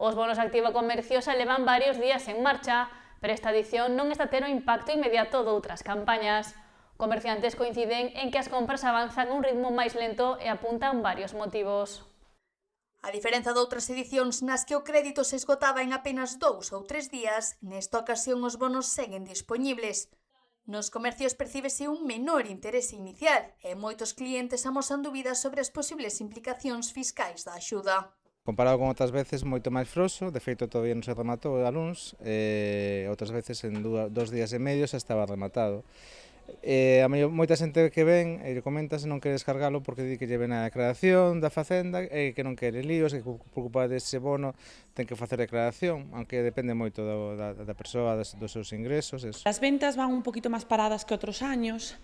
Os bonos Activa Comercio xa levan varios días en marcha, pero esta edición non está a ter o impacto inmediato doutras campañas. Comerciantes coinciden en que as compras avanzan a un ritmo máis lento e apuntan varios motivos. A diferenza de outras edicións nas que o crédito se esgotaba en apenas 2 ou 3 días, nesta ocasión os bonos seguen dispoñibles. Nos comercios percíbese un menor interese inicial e moitos clientes amosan dúbidas sobre as posibles implicacións fiscais da axuda. Comparado con outras veces, moito máis frouxo, de feito todavía non se rematou a luns, outras veces en 2 días e medio xa estaba rematado. Moita xente que ven e comenta se non quere descargalo porque di que lle ven a declaración da Facenda e que non quere líos, que preocupa dese bono ten que facer declaración, aunque depende moito da persoa, dos seus ingresos. Eso. Las ventas van un poquito más paradas que otros años.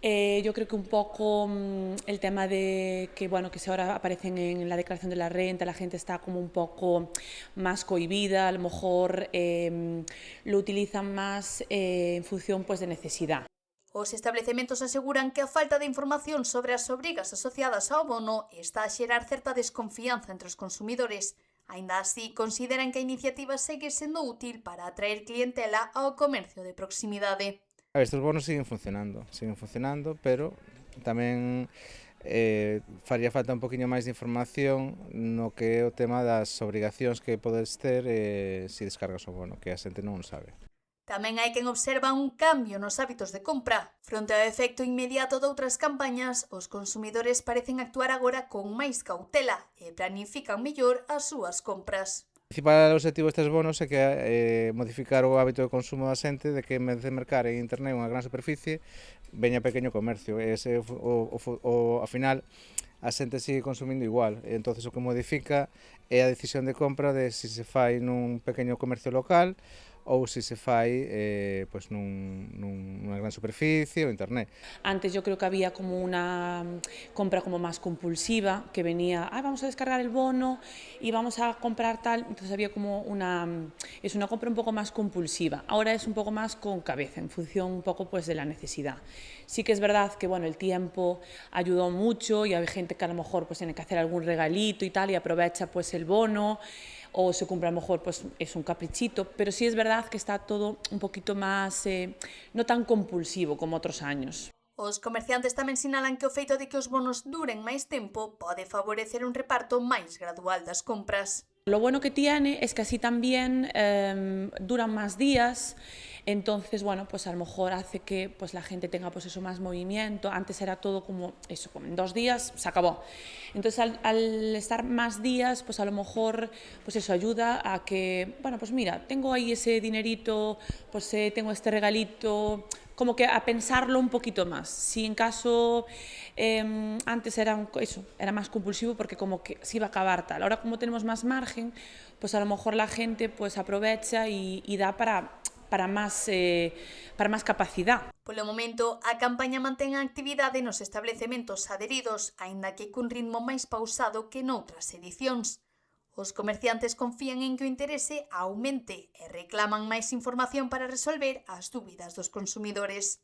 Yo creo que un poco el tema de que, bueno, que si ahora aparecen en la declaración de la renta, la gente está como un poco más cohibida, a lo mejor lo utilizan más en función pues, de necesidad. Os establecementos aseguran que a falta de información sobre as obrigas asociadas ao bono está a xerar certa desconfianza entre os consumidores. Aínda así, consideran que a iniciativa segue sendo útil para atraer clientela ao comercio de proximidade. Estes bonos siguen funcionando, pero tamén faría falta un poquinho máis de información no que é o tema das obrigacións que podes ter se descargas o bono, que a xente non o sabe. Tamén hai quen observa un cambio nos hábitos de compra. Fronte ao efecto inmediato doutras campañas, os consumidores parecen actuar agora con máis cautela e planifican mellor as súas compras. O principal objetivo destes bonos é que modificar o hábito de consumo da xente de que en vez de mercar en internet unha gran superficie veña pequeno comercio e ese, ao final a xente sigue consumindo igual e entonces o que modifica é a decisión de compra de se se fai nun pequeno comercio local ou se se fai pues nunha gran superficie ou internet. Antes yo creo que había como una compra como más compulsiva, que venía, vamos a descargar el bono y vamos a comprar tal, entonces había como una compra un poco más compulsiva. Ahora es un poco más con cabeza, en función un poco pues de la necesidad. Sí que es verdad que bueno, el tiempo ayudó mucho y hay gente que a lo mejor pues tiene que hacer algún regalito y tal y aprovecha pues el bono, o se compra a lo mejor pues es un caprichito, pero sí es verdad que está todo un poquito más, no tan compulsivo como otros años. Os comerciantes tamén sinalan que o feito de que os bonos duren máis tempo pode favorecer un reparto máis gradual das compras. Lo bueno que tiene es que así también duran más días, entonces bueno, pues a lo mejor hace que pues la gente tenga pues eso más movimiento. Antes era todo como eso, como en 2 días se acabó. Entonces al estar más días, pues a lo mejor pues eso ayuda a que, bueno, pues mira, tengo ahí ese dinerito, pues tengo este regalito, como que a pensarlo un poquito más. Si en caso antes era más compulsivo porque como que se iba a acabar tal. Ahora como tenemos más margen, pues a lo mejor la gente pues aprovecha y da para más capacidad. Polo momento, a campaña mantén a actividade nos establecementos adheridos, aínda que cun ritmo máis pausado que noutras edicións. Os comerciantes confían en que o interese aumente e reclaman máis información para resolver as dúbidas dos consumidores.